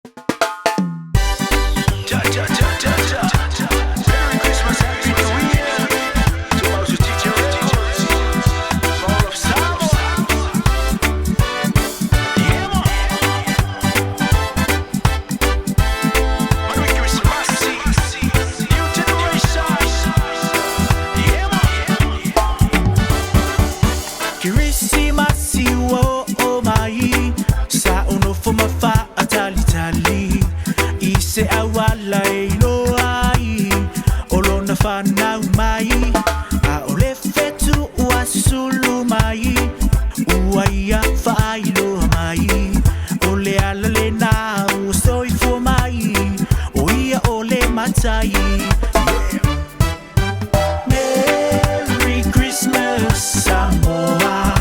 Merry Christmas, Happy New Year to all the TeJit Records, all of Samoan. Yeah, man. Manuia Le Kerisimasi, new generation. Yeah, man. Kerisimasi, oh, oh, my. Sa uno for my fa atali. Ise awala ilo ai olo na fana mai a ole fetu wasulu mai uaya fa ilo mai ole alale na usoi fo mai oia ole matai. Merry Christmas Samoa,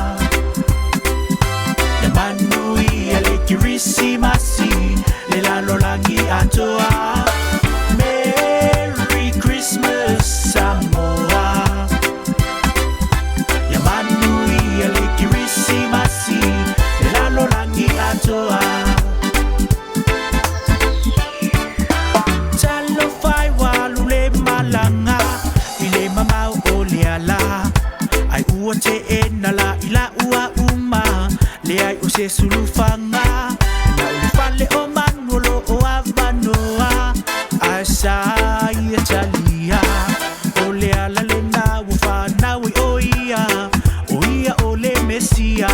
Manuia Le Kerisimasi, lelalo lagi atoa. Merry Christmas Samoa, ya Manuia Le Kerisimasi, lelalo lagi atoa. Talo fai walule malanga, ile mamau oleala. Ai ua te enala ila ua uma, le ai o se sulufanga. Na ule fale o manuolo o avanoa, asa ia talia. Ole ala le na ufana we oia ole mesia.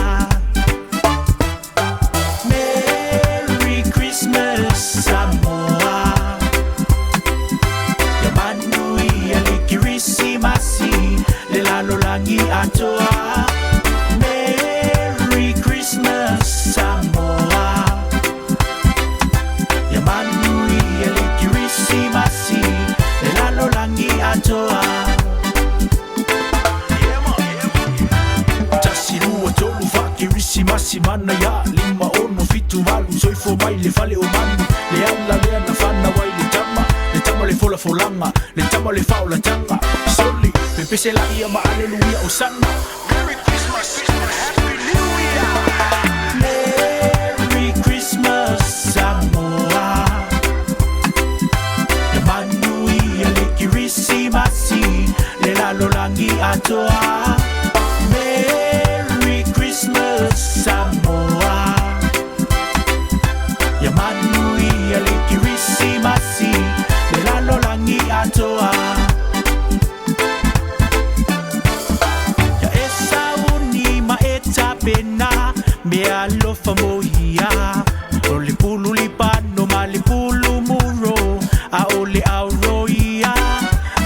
Merry Christmas Samoa, ya Manuia Le Kerisimasi, le lalo langi atoa. Merry Christmas Samoa, ya Manuia Le Kerisimasi, le lalo langi atoa. Tasirua tolu fa Kerisimasi mana ya lima ono fitu malu soifo mai le fale o manu le ala le ana fana wai le tama le fola folanga le tama le faula tanga soli pepese la ia ma aleluia osana. Merry Christmas, Happy New Year. Merry Christmas Samoa, ya Manuia Le Kerisimasi, le lalo langi atoa. Merry Christmas Samoa, ya Manuia Le Kerisimasi, le lalo langi atoa. Ya esa uni ma eta pena me alofa mohia ole pulu lipano mali pulu muro a ole auroia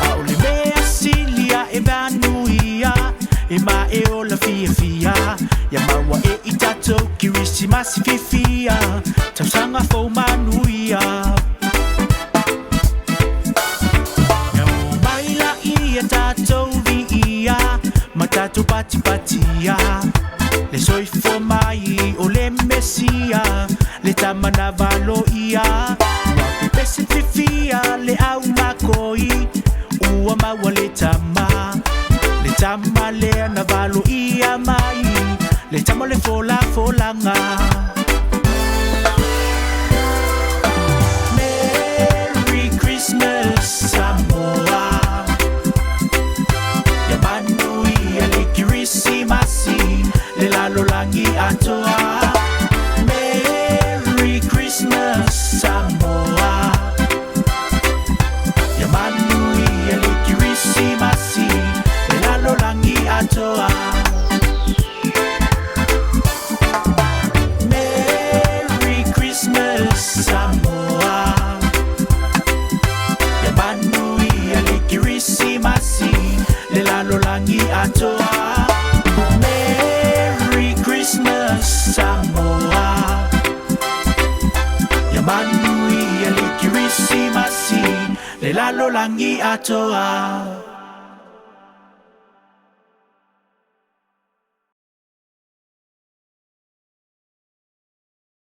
a ole me asilia e Manuia e ma e ola fia ya mawa e itato Kerisimasi fifia tausanga fo Manuia ya maila ia tato via matatu patia le soifo mai ole mesia le tamana valoia wa pese fifia le au makoi ua mawa le tama le na valoia mai le tama le folanga. Merry Christmas Samoa, ya Manuia Le Kerisimasi, le lalo langi atoa. Merry Christmas Samoa, ya Manuia Le Kerisimasi, le lalo langi atoa. Merry Christmas Samoa, ya Manuia Le Kerisimasi, le lalo langi atoa. Merry Christmas Samoa, ya Manuia Le Kerisimasi, le lalo langi atoa.